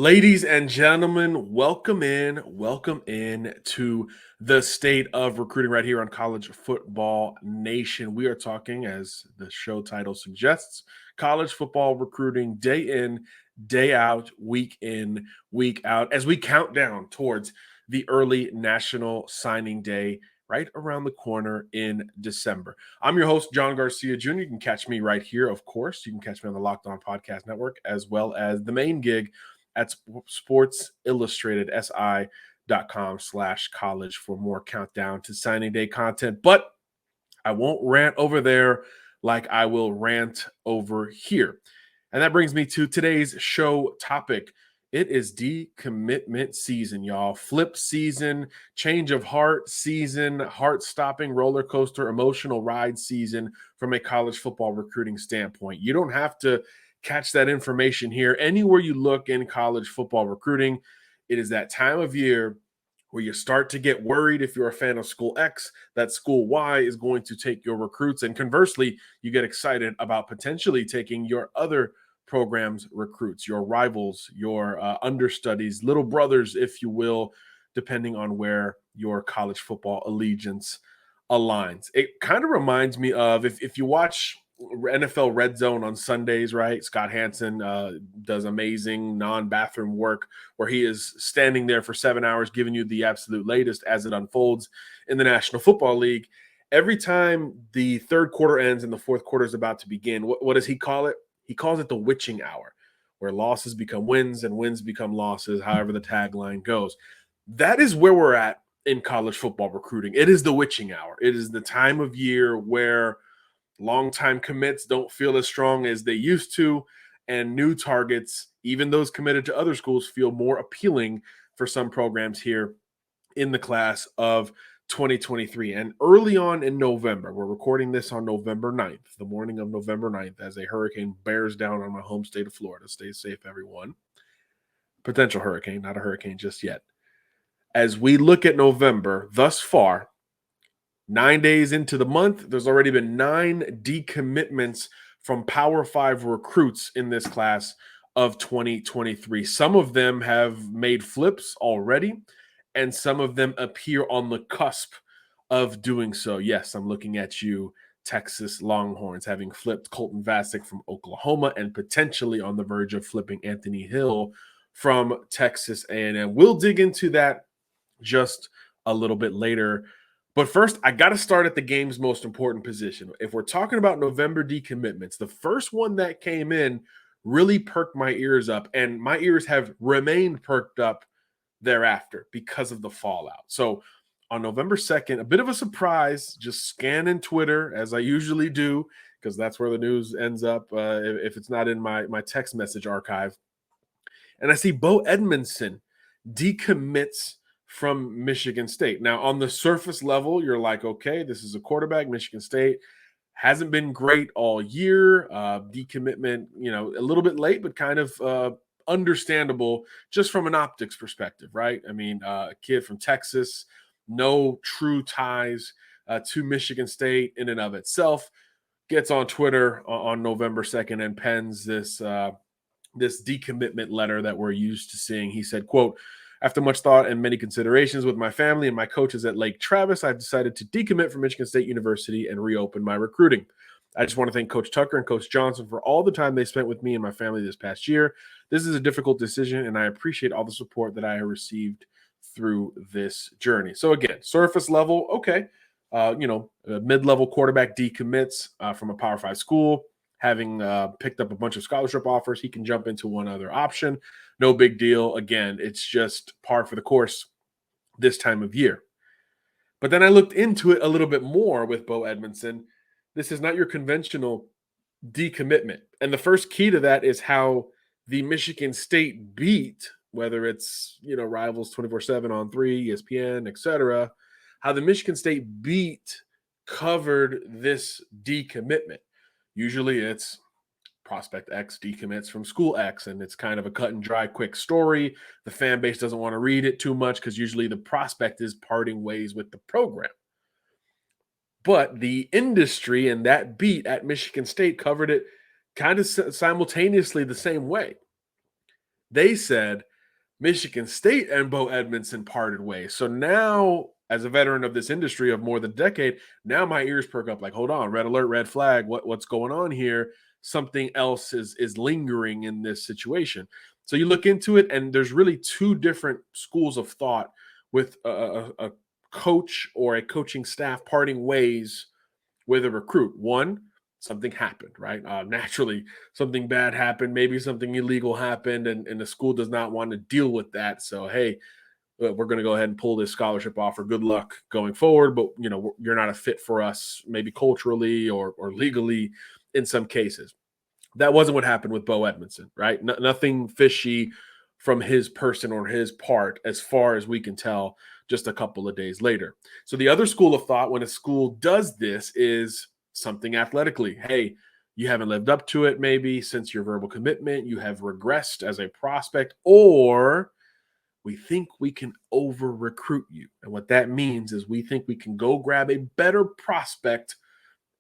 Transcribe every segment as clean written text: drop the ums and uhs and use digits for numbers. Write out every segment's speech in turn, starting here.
Ladies and gentlemen, welcome in to the state of recruiting right here on College Football Nation. We are talking, as the show title suggests, college football recruiting day in, day out, week in, week out, as we count down towards the early National Signing Day right around the corner in December. I'm your host, John Garcia Jr. You can catch me right here, of course. You can catch me on the Locked On Podcast Network, as well as the main gig at Sports Illustrated, si.com/college for more countdown to signing day content. But I won't rant over there like I will rant over here. And that brings me to today's show topic. It is decommitment season, y'all. Flip season, change of heart season, heart-stopping roller coaster, emotional ride season from a college football recruiting standpoint. You don't have to catch that information here. Anywhere you look in college football recruiting, it is that time of year where you start to get worried if you're a fan of school X, that school Y is going to take your recruits. And conversely, you get excited about potentially taking your other programs' recruits, your rivals, your understudies, little brothers, if you will, depending on where your college football allegiance aligns. It kind of reminds me of if you watch NFL Red Zone on Sundays, right? Scott Hansen does amazing non-bathroom work where he is standing there for 7 hours giving you the absolute latest as it unfolds in the National Football League. Every time the third quarter ends and the fourth quarter is about to begin, what does he call it? He calls it the witching hour, where losses become wins and wins become losses, however the tagline goes. That is where we're at in college football recruiting. It is the witching hour. It is the time of year where longtime commits don't feel as strong as they used to, and new targets, even those committed to other schools, feel more appealing for some programs here in the class of 2023. And early on in November, we're recording this on November 9th, the morning of November 9th, as a hurricane bears down on my home state of Florida. Stay safe, everyone. Potential hurricane, not a hurricane just yet. As we look at November thus far, 9 days into the month, there's already been 9 decommitments from Power 5 recruits in this class of 2023. Some of them have made flips already, and some of them appear on the cusp of doing so. Yes, I'm looking at you, Texas Longhorns, having flipped Colton Vasek from Oklahoma and potentially on the verge of flipping Anthony Hill from Texas A&M. We'll dig into that just a little bit later. But first, I got to start at the game's most important position. If we're talking about November decommitments, the first one that came in really perked my ears up, and my ears have remained perked up thereafter because of the fallout. So on November 2nd, a bit of a surprise, just scanning Twitter as I usually do, because that's where the news ends up if it's not in my text message archive. And I see Bo Edmondson decommits from Michigan State. Now, on the surface level, you're like, okay, this is a quarterback. Michigan State hasn't been great all year. Decommitment, a little bit late, but kind of understandable just from an optics perspective, right? I mean, a kid from Texas, no true ties to Michigan State in and of itself, gets on Twitter on November 2nd and pens this decommitment letter that we're used to seeing. He said, quote, "After much thought and many considerations with my family and my coaches at Lake Travis, I've decided to decommit from Michigan State University and reopen my recruiting. I just want to thank Coach Tucker and Coach Johnson for all the time they spent with me and my family this past year. This is a difficult decision, and I appreciate all the support that I have received through this journey." So again, surface level, okay, mid-level quarterback decommits from a Power 5 school. Having picked up a bunch of scholarship offers, he can jump into one other option. No big deal. Again, it's just par for the course this time of year. But then I looked into it a little bit more with Bo Edmondson. This is not your conventional decommitment. And the first key to that is how the Michigan State beat, whether it's, Rivals 24/7 on 3, ESPN, etc., how the Michigan State beat covered this decommitment. Usually it's prospect X decommits from school X, and it's kind of a cut and dry, quick story. The fan base doesn't want to read it too much because usually the prospect is parting ways with the program. But the industry and that beat at Michigan State covered it kind of simultaneously the same way. They said Michigan State and Bo Edmondson parted ways. So now, as a veteran of this industry of more than a decade, now my ears perk up like, hold on, red alert, red flag. What's going on here? Something else is lingering in this situation. So you look into it, and there's really two different schools of thought with a coach or a coaching staff parting ways with a recruit. One, something happened, right? Naturally, something bad happened. Maybe something illegal happened, and the school does not want to deal with that. So, hey, we're going to go ahead and pull this scholarship offer. Good luck going forward, but you're not a fit for us, maybe culturally or legally in some cases. That wasn't what happened with Bo Edmondson, right? Nothing fishy from his person or his part, as far as we can tell, just a couple of days later. So the other school of thought when a school does this is something athletically. Hey, you haven't lived up to it maybe since your verbal commitment. You have regressed as a prospect, or we think we can over recruit you. And what that means is we think we can go grab a better prospect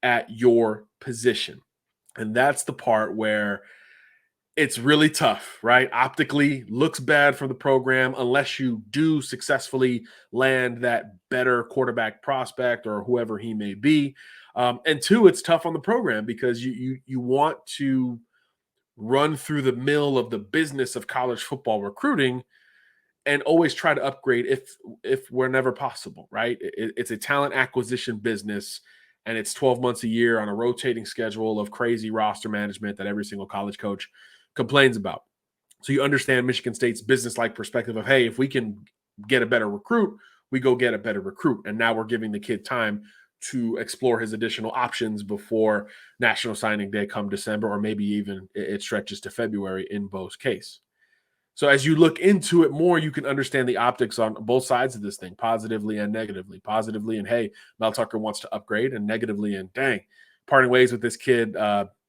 at your position. And that's the part where it's really tough, right? Optically looks bad for the program unless you do successfully land that better quarterback prospect or whoever he may be. And two, it's tough on the program because you want to run through the mill of the business of college football recruiting and always try to upgrade if whenever possible, right? It's a talent acquisition business, and it's 12 months a year on a rotating schedule of crazy roster management that every single college coach complains about. So you understand Michigan State's business-like perspective of, hey, if we can get a better recruit, we go get a better recruit. And now we're giving the kid time to explore his additional options before National Signing Day come December, or maybe even it stretches to February in Bo's case. So as you look into it more, you can understand the optics on both sides of this thing, positively and negatively. Positively, and hey, Mel Tucker wants to upgrade, and negatively, and dang, parting ways with this kid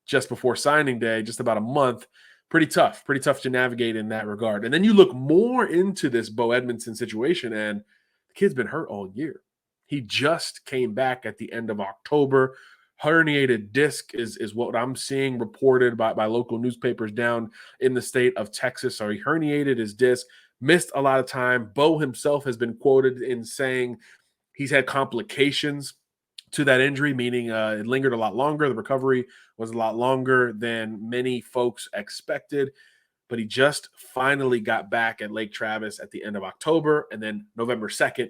just before signing day, just about a month. Pretty tough to navigate in that regard. And then you look more into this Bo Edmondson situation, and the kid's been hurt all year. He just came back at the end of October. Herniated disc is what I'm seeing reported by local newspapers down in the state of Texas. So he herniated his disc, missed a lot of time. Bo himself has been quoted in saying he's had complications to that injury, meaning it lingered a lot longer. The recovery was a lot longer than many folks expected. But he just finally got back at Lake Travis at the end of October. And then November 2nd,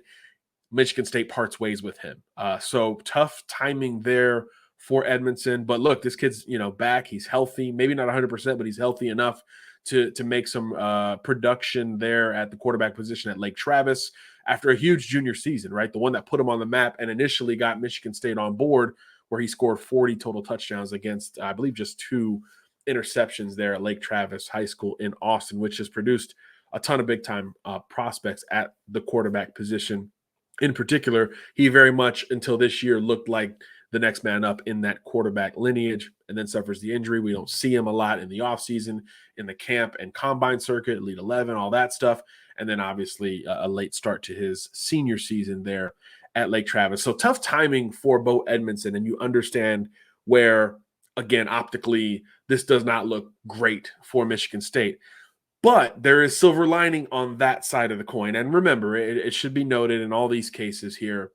Michigan State parts ways with him. So tough timing there for Edmondson. But look, this kid's back. He's healthy, maybe not 100%, but he's healthy enough to make some production there at the quarterback position at Lake Travis after a huge junior season, right? The one that put him on the map and initially got Michigan State on board, where he scored 40 total touchdowns against, I believe, just 2 interceptions there at Lake Travis High School in Austin, which has produced a ton of big-time prospects at the quarterback position. In particular, he very much until this year looked like the next man up in that quarterback lineage, and then suffers the injury. We don't see him a lot in the offseason, in the camp and combine circuit, Elite 11, all that stuff. And then obviously a late start to his senior season there at Lake Travis. So tough timing for Bo Edmondson, and you understand where, again, optically, this does not look great for Michigan State. But there is silver lining on that side of the coin. And remember, it should be noted in all these cases here,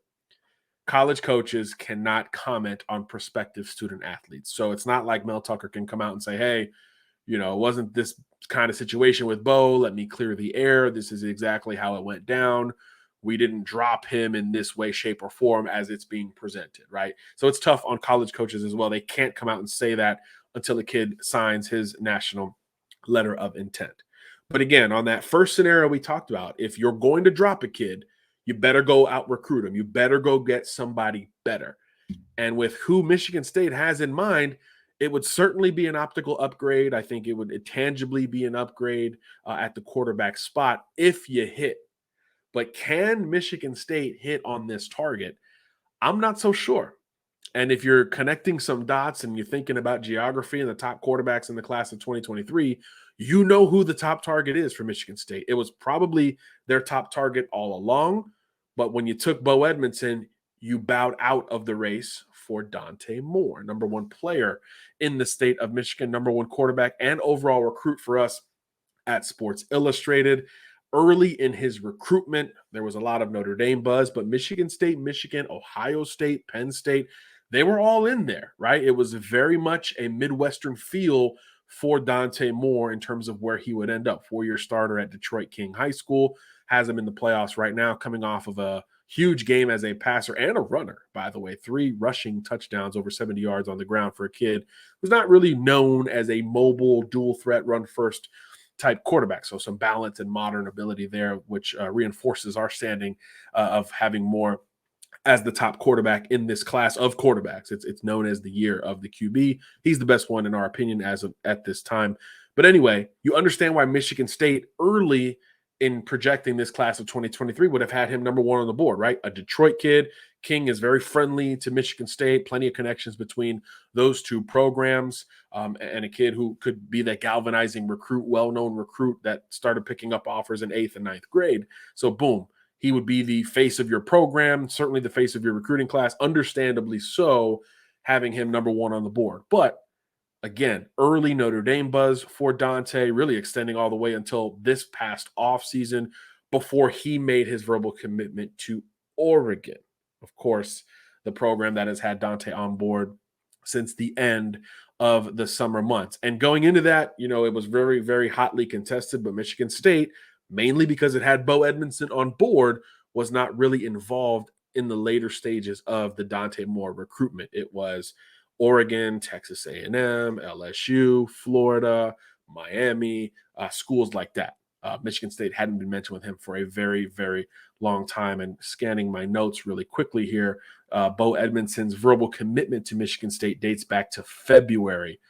college coaches cannot comment on prospective student athletes. So it's not like Mel Tucker can come out and say, hey, it wasn't this kind of situation with Bo. Let me clear the air. This is exactly how it went down. We didn't drop him in this way, shape, or form as it's being presented, right? So it's tough on college coaches as well. They can't come out and say that until the kid signs his national letter of intent. But again, on that first scenario we talked about, if you're going to drop a kid, you better go out recruit him. You better go get somebody better. And with who Michigan State has in mind, it would certainly be an optical upgrade. I think it would tangibly be an upgrade at the quarterback spot if you hit. But can Michigan State hit on this target? I'm not so sure. And if you're connecting some dots and you're thinking about geography and the top quarterbacks in the class of 2023, you know who the top target is for Michigan State. It was probably their top target all along. But when you took Bo Edmondson, you bowed out of the race for Dante Moore, number 1 player in the state of Michigan, number 1 quarterback and overall recruit for us at Sports Illustrated. Early in his recruitment, there was a lot of Notre Dame buzz, but Michigan State, Michigan, Ohio State, Penn State, they were all in there, right? It was very much a Midwestern feel for Dante Moore in terms of where he would end up. 4-year starter at Detroit King High School, has him in the playoffs right now, coming off of a huge game as a passer and a runner, by the way. 3 rushing touchdowns, over 70 yards on the ground for a kid who's not really known as a mobile, dual threat, run first type quarterback. So some balance and modern ability there, which reinforces our standing of having more as the top quarterback in this class of quarterbacks. It's known as the year of the QB. He's the best one in our opinion as of at this time. But anyway, you understand why Michigan State early in projecting this class of 2023 would have had him number 1 on the board, right? A Detroit kid. King is very friendly to Michigan State, plenty of connections between those two programs, and a kid who could be that galvanizing recruit, well-known recruit that started picking up offers in 8th and 9th grade. So boom, he would be the face of your program, certainly the face of your recruiting class, understandably so, having him number 1 on the board. But again, early Notre Dame buzz for Dante, really extending all the way until this past offseason before he made his verbal commitment to Oregon. Of course, the program that has had Dante on board since the end of the summer months. And going into that, it was very, very hotly contested, but Michigan State, mainly because it had Bo Edmondson on board, was not really involved in the later stages of the Dante Moore recruitment. It was Oregon, Texas A&M, LSU, Florida, Miami, schools like that. Michigan State hadn't been mentioned with him for a very, very long time. And scanning my notes really quickly here, Bo Edmondson's verbal commitment to Michigan State dates back to February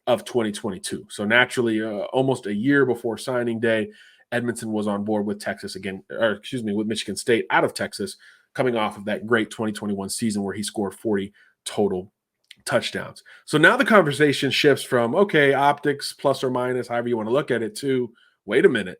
of 2022. So naturally, almost a year before signing day, Edmondson was on board with with Michigan State out of Texas, coming off of that great 2021 season where he scored 40 total touchdowns. So now the conversation shifts from, okay, optics, plus or minus, however you want to look at it, to, wait a minute,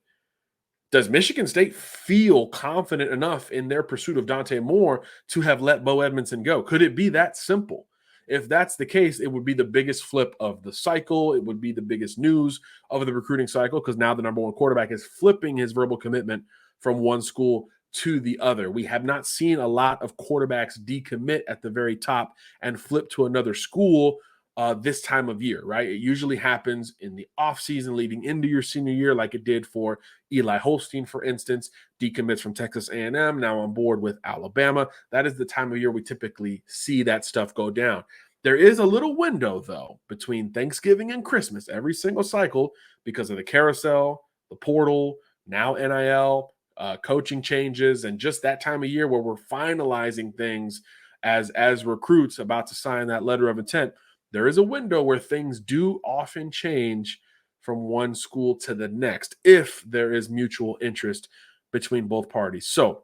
does Michigan State feel confident enough in their pursuit of Dante Moore to have let Bo Edmondson go? Could it be that simple? If that's the case, it would be the biggest flip of the cycle. It would be the biggest news of the recruiting cycle, because now the number 1 quarterback is flipping his verbal commitment from one school to the other. We have not seen a lot of quarterbacks decommit at the very top and flip to another school this time of year, right? It usually happens in the offseason leading into your senior year, like it did for Eli Holstein, for instance, decommits from Texas A&M, now on board with Alabama. That is the time of year we typically see that stuff go down. There is a little window, though, between Thanksgiving and Christmas every single cycle because of the carousel, the portal, now NIL, coaching changes, and just that time of year where we're finalizing things as recruits about to sign that letter of intent. There is a window where things do often change from one school to the next if there is mutual interest between both parties. So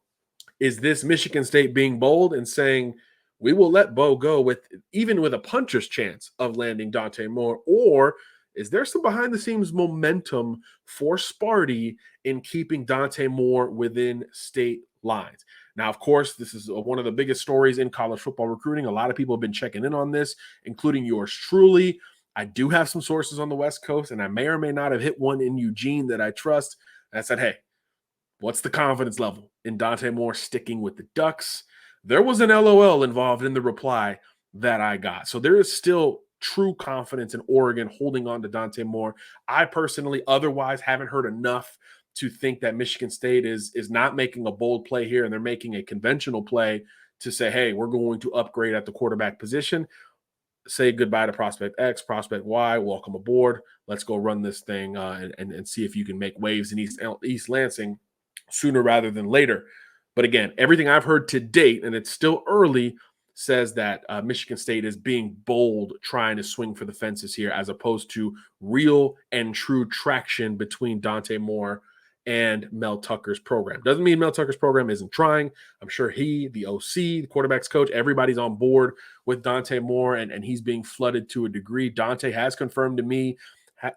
is this Michigan State being bold and saying, we will let Bo go even with a puncher's chance of landing Dante Moore? Or is there some behind-the-scenes momentum for Sparty in keeping Dante Moore within state lines? Now, of course, this is one of the biggest stories in college football recruiting. A lot of people have been checking in on this, including yours truly. I do have some sources on the West Coast, and I may or may not have hit one in Eugene that I trust. And I said, hey, what's the confidence level in Dante Moore sticking with the Ducks? There was an LOL involved in the reply that I got. So there is still true confidence in Oregon holding on to Dante Moore. I personally otherwise haven't heard enough to think that Michigan State is not making a bold play here, and they're making a conventional play to say, hey, we're going to upgrade at the quarterback position. Say goodbye to prospect X, prospect Y, welcome aboard. Let's go run this thing and see if you can make waves in East Lansing sooner rather than later. But again, everything I've heard to date, and it's still early, says that Michigan State is being bold, trying to swing for the fences here, as opposed to real and true traction between Dante Moore and Mel Tucker's program. Doesn't mean Mel Tucker's program isn't trying. I'm sure he, the OC, the quarterback's coach, everybody's on board with Dante Moore, and he's being flooded to a degree. Dante has confirmed to me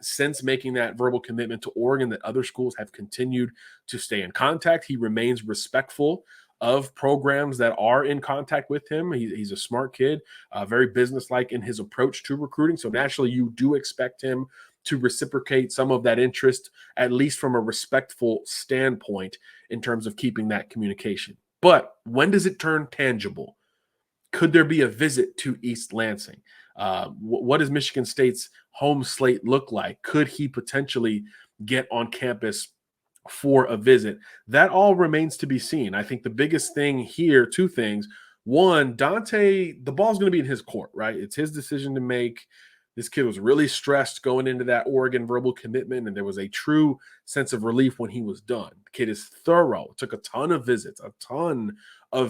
since making that verbal commitment to Oregon that other schools have continued to stay in contact. He remains respectful of programs that are in contact with him. He's a smart kid, very businesslike in his approach to recruiting. So naturally, you do expect him to reciprocate some of that interest, at least from a respectful standpoint in terms of keeping that communication. But when does it turn tangible? Could there be a visit to East Lansing? What does Michigan State's home slate look like? Could he potentially get on campus for a visit? That all remains to be seen. I think the biggest thing here, two things. One, Dante, the ball's going to be in his court, right? It's his decision to make. This kid was really stressed going into that Oregon verbal commitment, and there was a true sense of relief when he was done. The kid is thorough. It took a ton of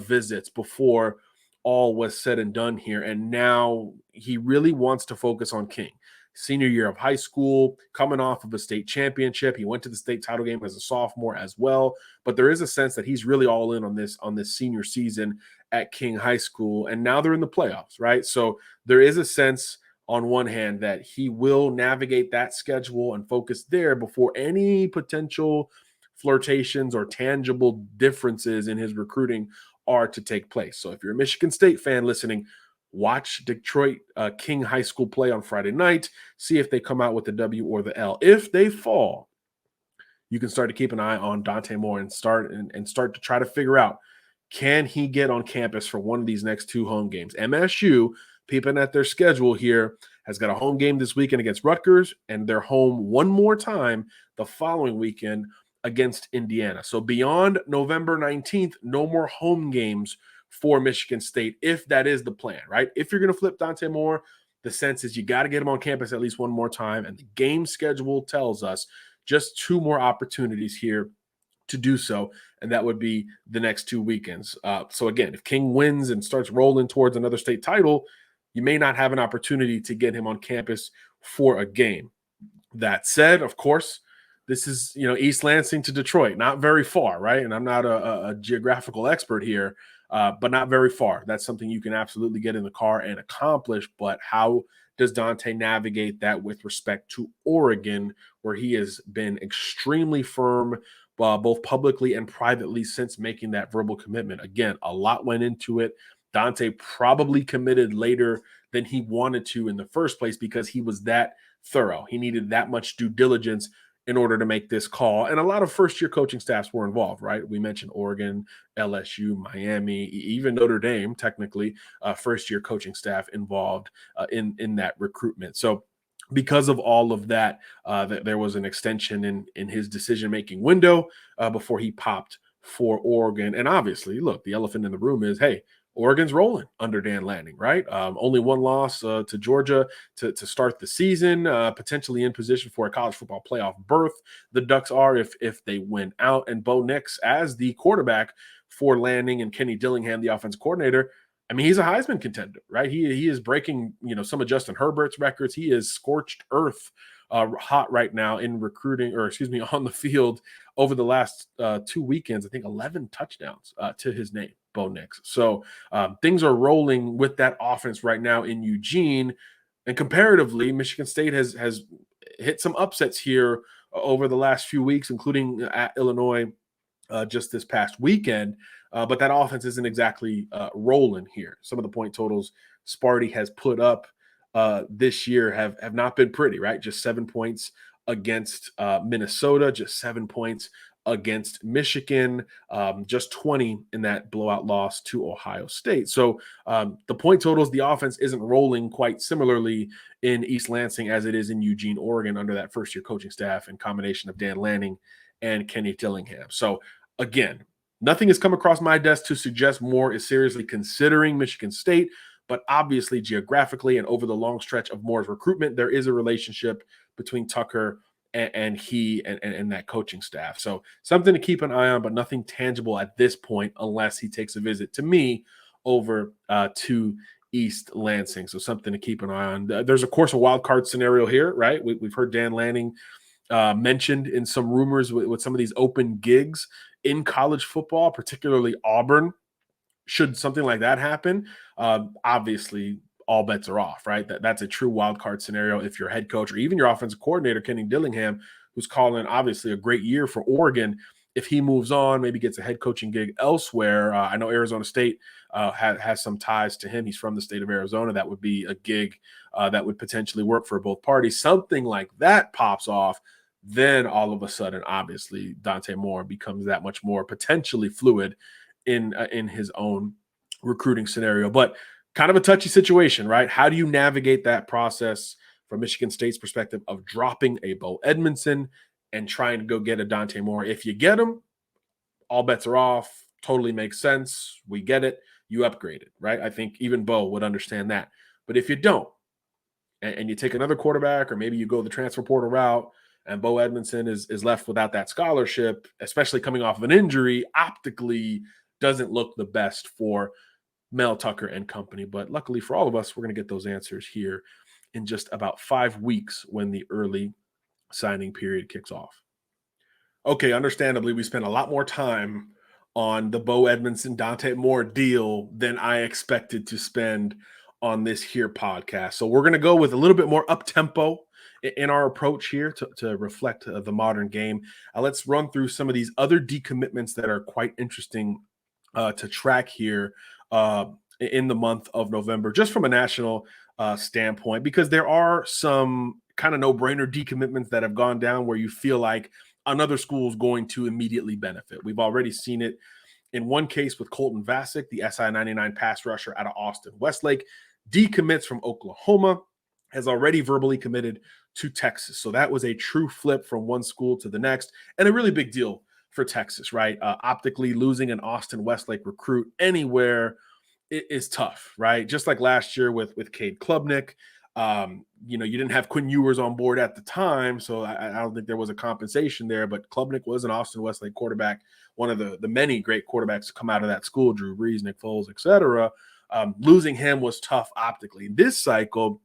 visits before all was said and done here. And now he really wants to focus on King. Senior year of high school, coming off of a state championship. He went to the state title game as a sophomore as well. But there is a sense that he's really all in on this senior season at King High School. And now they're in the playoffs, right? So there is a sense on one hand that he will navigate that schedule and focus there before any potential flirtations or tangible differences in his recruiting are to take place. So if you're a Michigan State fan listening, watch Detroit King High School play on Friday night. See if they come out with the W or the L. If they fall, you can start to keep an eye on Dante Moore and start to try to figure out, can he get on campus for one of these next two home games? MSU, peeping at their schedule here, has got a home game this weekend against Rutgers, and they're home one more time the following weekend against Indiana. So beyond November 19th, no more home games for Michigan State, if that is the plan, right? If you're going to flip Dante Moore, the sense is you got to get him on campus at least one more time. And the game schedule tells us just two more opportunities here to do so. And that would be the next 2 weekends. So again, if King wins and starts rolling towards another state title, you may not have an opportunity to get him on campus for a game. That said, of course, this is, East Lansing to Detroit, not very far, right? And I'm not a geographical expert here, but not very far. That's something you can absolutely get in the car and accomplish. But how does Dante navigate that with respect to Oregon, where he has been extremely firm, both publicly and privately, since making that verbal commitment? Again, a lot went into it. Dante probably committed later than he wanted to in the first place because he was that thorough. He needed that much due diligence in order to make this call. And a lot of first-year coaching staffs were involved, right? We mentioned Oregon, LSU, Miami, even Notre Dame, technically, first-year coaching staff involved in that recruitment. So because of all of that, there was an extension in his decision-making window before he popped for Oregon. And obviously, look, the elephant in the room is, hey, Oregon's rolling under Dan Lanning, right? Only one loss to Georgia to start the season, potentially in position for a college football playoff berth. The Ducks are if they win out. And Bo Nix, as the quarterback for Lanning, and Kenny Dillingham, the offensive coordinator, I mean, he's a Heisman contender, right? He is breaking, some of Justin Herbert's records. He is scorched earth hot right now in recruiting, on the field over the last 2 weekends. I think 11 touchdowns to his name, Bo Nix. So things are rolling with that offense right now in Eugene. And comparatively, Michigan State has hit some upsets here over the last few weeks, including at Illinois just this past weekend. But that offense isn't exactly rolling here. Some of the point totals Sparty has put up this year have not been pretty, right? Just 7 points against Minnesota, just 7 points against Michigan, just 20 in that blowout loss to Ohio State. So the point totals, the offense isn't rolling quite similarly in East Lansing as it is in Eugene, Oregon, under that first-year coaching staff and combination of Dan Lanning and Kenny Dillingham. So again, nothing has come across my desk to suggest Moore is seriously considering Michigan State. But obviously, geographically and over the long stretch of Moore's recruitment, there is a relationship between Tucker and he and that coaching staff. So something to keep an eye on, but nothing tangible at this point unless he takes a visit to me over to East Lansing. So something to keep an eye on. There's, of course, a wild card scenario here, right? We've heard Dan Lanning mentioned in some rumors with some of these open gigs in college football, particularly Auburn. Should something like that happen, obviously all bets are off, right? That's a true wild card scenario if your head coach or even your offensive coordinator, Kenny Dillingham, who's calling obviously a great year for Oregon, if he moves on, maybe gets a head coaching gig elsewhere. I know Arizona State has some ties to him. He's from the state of Arizona. That would be a gig that would potentially work for both parties. Something like that pops off, then all of a sudden, obviously, Dante Moore becomes that much more potentially fluid in his own recruiting scenario. But kind of a touchy situation, right? How do you navigate that process from Michigan State's perspective of dropping a Bo Edmondson and trying to go get a Dante Moore? If you get him, all bets are off. Totally makes sense. We get it. You upgrade it, right? I think even Bo would understand that. But if you don't, and you take another quarterback, or maybe you go the transfer portal route, and Bo Edmondson is left without that scholarship, especially coming off of an injury, optically doesn't look the best for Mel Tucker and company. But luckily for all of us, we're going to get those answers here in just about 5 weeks when the early signing period kicks off. Okay, understandably, we spent a lot more time on the Bo Edmondson Dante Moore deal than I expected to spend on this here podcast. So we're going to go with a little bit more up tempo in our approach here to reflect the modern game. Let's run through some of these other decommitments that are quite interesting to track here in the month of November, just from a national standpoint, because there are some kind of no-brainer decommitments that have gone down where you feel like another school is going to immediately benefit. We've already seen it in one case with Colton Vasek, the SI-99 pass rusher out of Austin Westlake, decommits from Oklahoma, has already verbally committed to Texas. So that was a true flip from one school to the next, and a really big deal for Texas, right? Optically, losing an Austin Westlake recruit anywhere is tough, right? Just like last year with Cade Klubnik. You didn't have Quinn Ewers on board at the time, so I don't think there was a compensation there, but Klubnik was an Austin Westlake quarterback, one of the many great quarterbacks to come out of that school, Drew Brees, Nick Foles, etc. Losing him was tough optically. This cycle,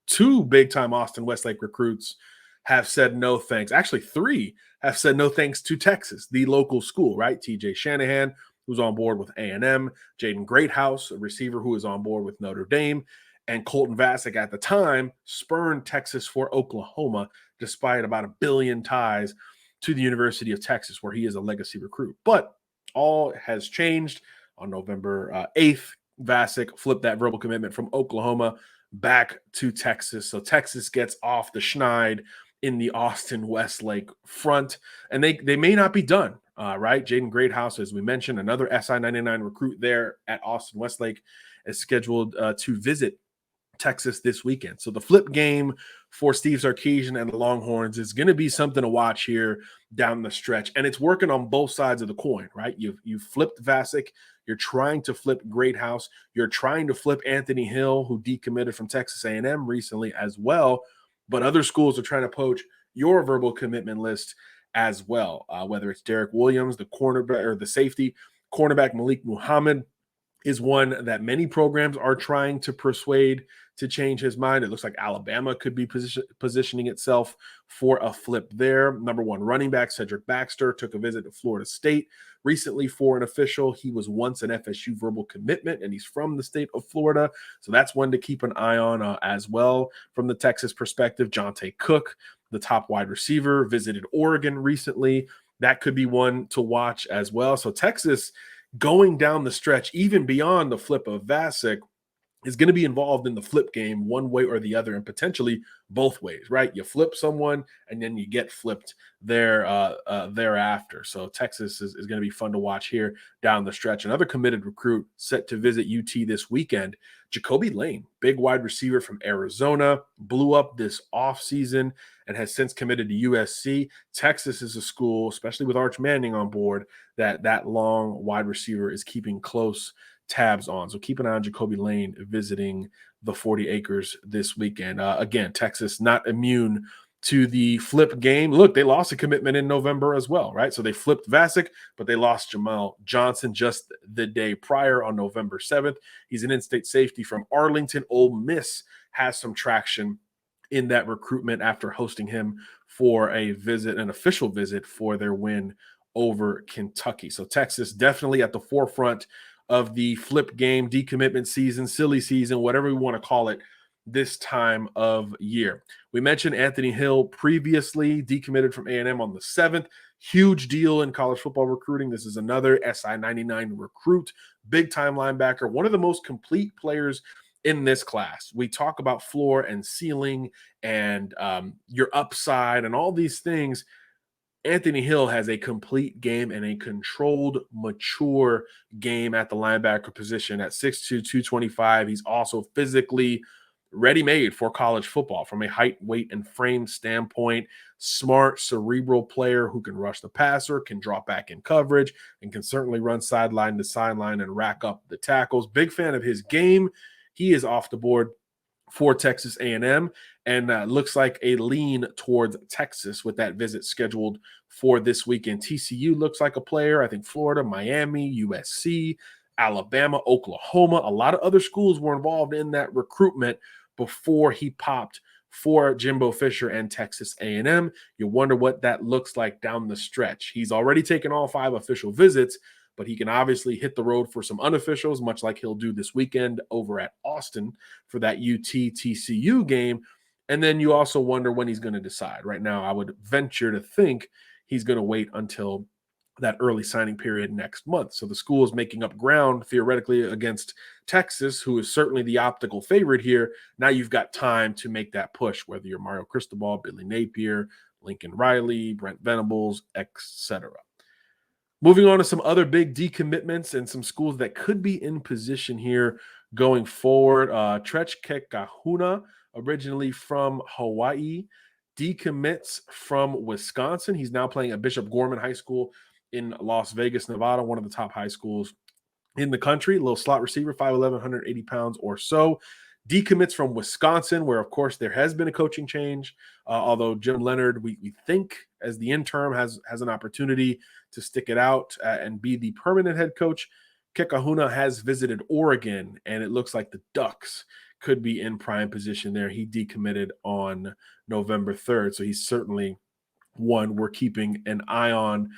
2 big-time Austin Westlake recruits have said no thanks. Actually, 3 have said no thanks to Texas, the local school, right? TJ Shanahan, who's on board with A&M, Jaden Greathouse, a receiver who is on board with Notre Dame, and Colton Vasek at the time spurned Texas for Oklahoma, despite about 1 billion ties to the University of Texas, where he is a legacy recruit. But all has changed. On November 8th, Vasek flipped that verbal commitment from Oklahoma back to Texas. So Texas gets off the schneid in the Austin Westlake front, and they may not be done, right? Jaden Greathouse, as we mentioned, another SI-99 recruit there at Austin Westlake, is scheduled to visit Texas this weekend. So the flip game for Steve Sarkisian and the Longhorns is going to be something to watch here down the stretch. And it's working on both sides of the coin, right? You've flipped Vasek. You're trying to flip Greathouse. You're trying to flip Anthony Hill, who decommitted from Texas A&M recently as well. But other schools are trying to poach your verbal commitment list as well, whether it's Derek Williams, the cornerback or the safety, cornerback Malik Muhammad is one that many programs are trying to persuade to change his mind. It looks like Alabama could be positioning itself for a flip there. Number 1 running back Cedric Baxter took a visit to Florida State recently for an official. He was once an FSU verbal commitment, and he's from the state of Florida. So that's one to keep an eye on as well. From the Texas perspective, Jonte Cook, the top wide receiver, visited Oregon recently. That could be one to watch as well. So Texas, going down the stretch, even beyond the flip of Vasek, is going to be involved in the flip game one way or the other, and potentially both ways, right? You flip someone and then you get flipped thereafter. So Texas is going to be fun to watch here down the stretch. Another committed recruit set to visit UT this weekend, Jacoby Lane, big wide receiver from Arizona, blew up this offseason and has since committed to USC. Texas is a school, especially with Arch Manning on board, that long wide receiver is keeping close tabs on. So keep an eye on Jacoby Lane visiting the 40 acres this weekend. Again, Texas not immune to the flip game. Look, they lost a commitment in November as well, right? So they flipped Vasek, but they lost Jamal Johnson just the day prior on November 7th. He's an in-state safety from Arlington. Ole Miss has some traction in that recruitment after hosting him for an official visit for their win over Kentucky. So Texas definitely at the forefront of the flip game, decommitment season, silly season, whatever we want to call it, this time of year. We mentioned Anthony Hill previously, decommitted from A&M on the 7th. huge deal in college football recruiting. This is another SI 99 recruit, big time linebacker, one of the most complete players in this class. We talk about floor and ceiling and your upside and all these things. Anthony Hill has a complete game and a controlled, mature game at the linebacker position at 6'2", 225. He's also physically ready-made for college football from a height, weight, and frame standpoint. Smart, cerebral player who can rush the passer, can drop back in coverage, and can certainly run sideline to sideline and rack up the tackles. Big fan of his game. He is off the board for Texas A&M, and looks like a lean towards Texas with that visit scheduled for this weekend. TCU looks like a player. I think Florida, Miami, USC, Alabama, Oklahoma, a lot of other schools were involved in that recruitment before he popped for Jimbo Fisher and Texas A&M. You wonder what that looks like down the stretch. He's already taken all 5 official visits, but he can obviously hit the road for some unofficials, much like he'll do this weekend over at Austin for that UT-TCU game. And then you also wonder when he's going to decide. Right now, I would venture to think he's going to wait until that early signing period next month. So the school is making up ground theoretically against Texas, who is certainly the optical favorite here. Now you've got time to make that push, whether you're Mario Cristobal, Billy Napier, Lincoln Riley, Brent Venables, etc. Moving on to some other big decommitments and some schools that could be in position here going forward. Trech Kekahuna, originally from Hawaii, decommits from Wisconsin. He's now playing at Bishop Gorman High School in Las Vegas, Nevada, one of the top high schools in the country. Little slot receiver, 5'11", 180 pounds or so. Decommits from Wisconsin, where, of course, there has been a coaching change, although Jim Leonard, we think, as the interim, has an opportunity to stick it out and be the permanent head coach. Kekahuna has visited Oregon, and it looks like the Ducks could be in prime position there. He decommitted on November 3rd, so he's certainly one we're keeping an eye on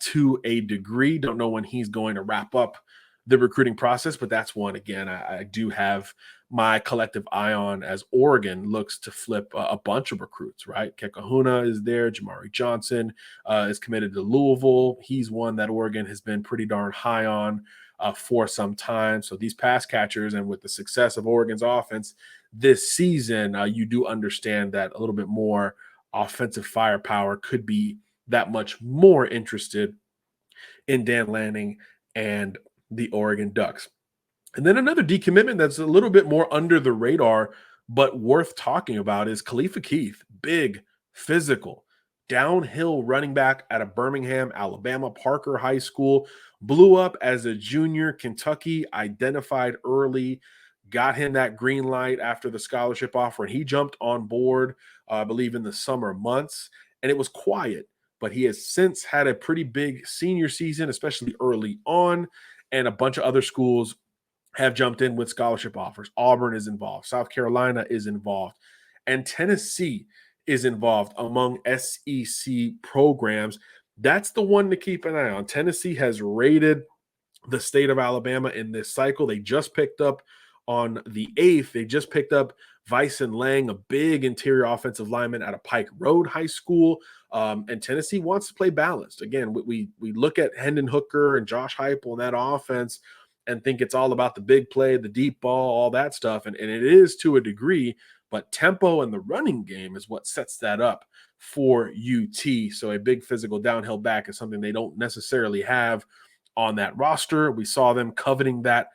to a degree. Don't know when he's going to wrap up the recruiting process, but that's one, again, I do have my collective eye on as Oregon looks to flip a bunch of recruits, right? Kekahuna is there. Jamari Johnson is committed to Louisville. He's one that Oregon has been pretty darn high on for some time. So these pass catchers, and with the success of Oregon's offense this season, you do understand that a little bit more offensive firepower could be that much more interested in Dan Lanning and the Oregon Ducks. And then another decommitment that's a little bit more under the radar, but worth talking about, is Khalifa Keith. Big, physical, downhill running back out of Birmingham, Alabama, Parker High School. Blew up as a junior. Kentucky identified early, got him that green light after the scholarship offer, and he jumped on board, I believe, in the summer months. And it was quiet, but he has since had a pretty big senior season, especially early on, and a bunch of other schools have jumped in with scholarship offers. Auburn is involved. South Carolina is involved. And Tennessee is involved among SEC programs. That's the one to keep an eye on. Tennessee has raided the state of Alabama in this cycle. They just picked up on the 8th. They just picked up Vyson Lang, a big interior offensive lineman out of Pike Road High School. And Tennessee wants to play balanced. Again, we look at Hendon Hooker and Josh Heupel and that offense and think it's all about the big play, the deep ball, all that stuff. And it is to a degree, but tempo and the running game is what sets that up for UT. So a big physical downhill back is something they don't necessarily have on that roster. We saw them coveting that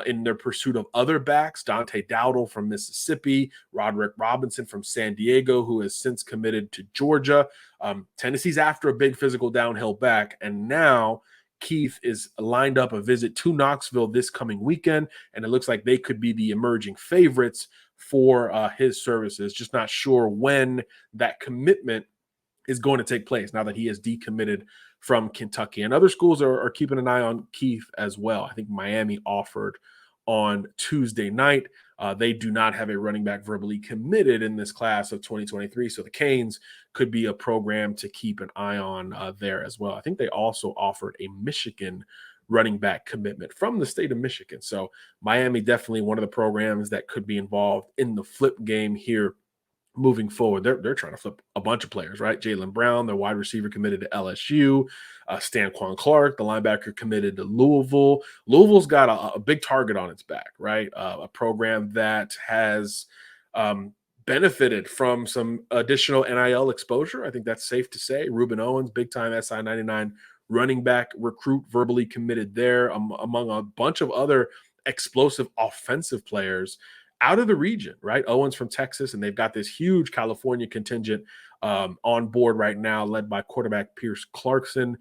in their pursuit of other backs. Dante Dowdle from Mississippi, Roderick Robinson from San Diego, who has since committed to Georgia. Tennessee's after a big physical downhill back, and now Keith is lined up a visit to Knoxville this coming weekend, and it looks like they could be the emerging favorites for his services. Just not sure when that commitment is going to take place now that he has decommitted from Kentucky. And other schools are keeping an eye on Keith as well. I think Miami offered on Tuesday night. They do not have a running back verbally committed in this class of 2023. So the Canes could be a program to keep an eye on there as well. I think they also offered a Michigan running back commitment from the state of Michigan. So Miami definitely one of the programs that could be involved in the flip game here moving forward. They're trying to flip a bunch of players, right? Jalen Brown, their wide receiver, committed to LSU. Stanquan Clark, the linebacker, committed to Louisville. Louisville's got a big target on its back, right? A program that has benefited from some additional NIL exposure. I think that's safe to say. Reuben Owens, big time SI 99 running back recruit, verbally committed there, among a bunch of other explosive offensive players out of the region, right? Owens from Texas, and they've got this huge California contingent on board right now, led by quarterback Pierce Clarkson.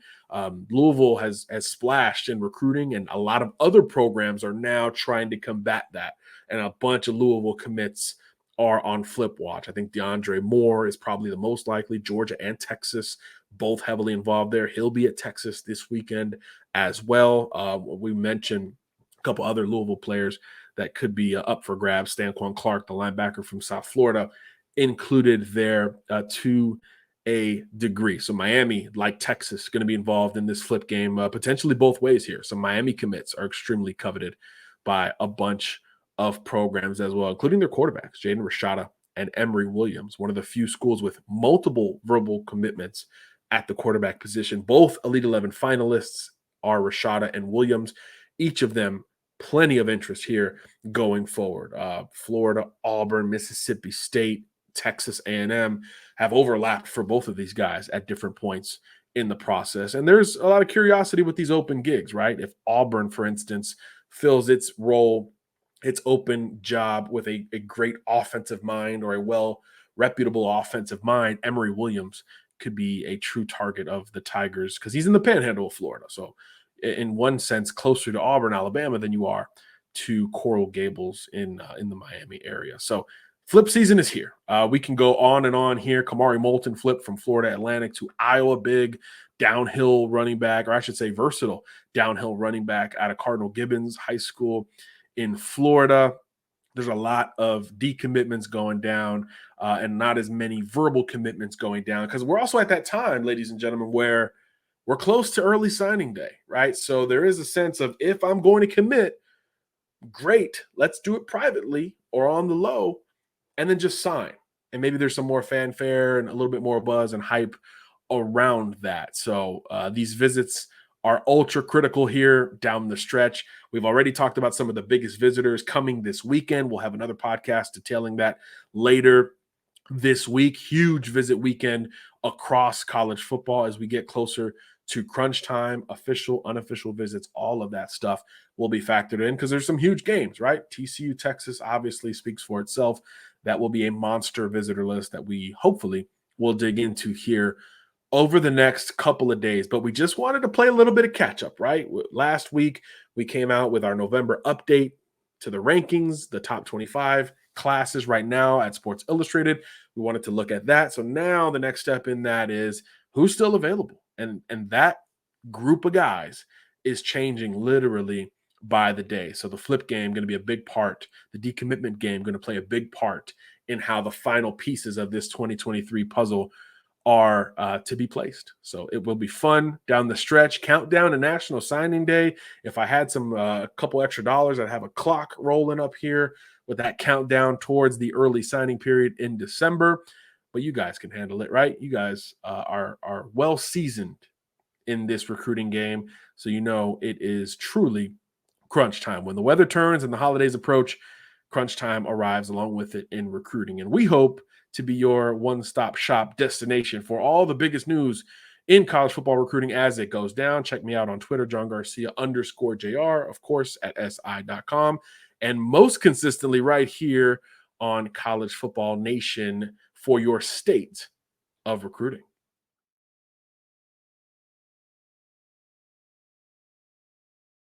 Louisville has splashed in recruiting, and a lot of other programs are now trying to combat that. And a bunch of Louisville commits are on flip watch. I think Dante Moore is probably the most likely. Georgia and Texas both heavily involved there. He'll be at Texas this weekend as well. We mentioned a couple other Louisville players that could be up for grabs. Stanquan Clark, the linebacker from South Florida, included there to a degree. So Miami, like Texas, going to be involved in this flip game, potentially both ways here. So Miami commits are extremely coveted by a bunch of programs as well, including their quarterbacks, Jaden Rashada and Emory Williams, one of the few schools with multiple verbal commitments at the quarterback position. Both Elite 11 finalists are Rashada and Williams, each of them plenty of interest here going forward. Florida, Auburn, Mississippi State, Texas A&M have overlapped for both of these guys at different points in the process. And there's a lot of curiosity with these open gigs, right? If Auburn, for instance, fills its role, its open job with a great offensive mind or a reputable offensive mind, Emory Williams could be a true target of the Tigers because he's in the panhandle of Florida. So in one sense, closer to Auburn, Alabama than you are to Coral Gables in the Miami area. So flip season is here. We can go on and on here. Kamari Moulton flipped from Florida Atlantic to Iowa, big downhill running back, or I should say versatile downhill running back out of Cardinal Gibbons High School in Florida. There's a lot of decommitments going down and not as many verbal commitments going down because we're also at that time, ladies and gentlemen, where we're close to early signing day, right? So there is a sense of if I'm going to commit, great, let's do it privately or on the low and then just sign. And maybe there's some more fanfare and a little bit more buzz and hype around that. So these visits are ultra critical here down the stretch. We've already talked about some of the biggest visitors coming this weekend. We'll have another podcast detailing that later this week. Huge visit weekend across college football as we get closer to crunch time, official, unofficial visits, all of that stuff will be factored in because there's some huge games, right? TCU, Texas obviously speaks for itself. That will be a monster visitor list that we hopefully will dig into here over the next couple of days. But we just wanted to play a little bit of catch up, right? Last week, we came out with our November update to the rankings, the top 25 classes right now at Sports Illustrated. We wanted to look at that. So now the next step in that is who's still available. And that group of guys is changing literally by the day. So the flip game going to be a big part. The decommitment game going to play a big part in how the final pieces of this 2023 puzzle are to be placed. So it will be fun down the stretch. Countdown to National Signing Day. If I had some a couple extra dollars, I'd have a clock rolling up here with that countdown towards the early signing period in December. But you guys can handle it, right? You guys are well seasoned in this recruiting game. So you know it is truly crunch time. When the weather turns and the holidays approach, crunch time arrives along with it in recruiting. And we hope to be your one-stop shop destination for all the biggest news in college football recruiting as it goes down. Check me out on Twitter, John Garcia_JR, of course, at SI.com. And most consistently right here on College Football Nation for your state of recruiting.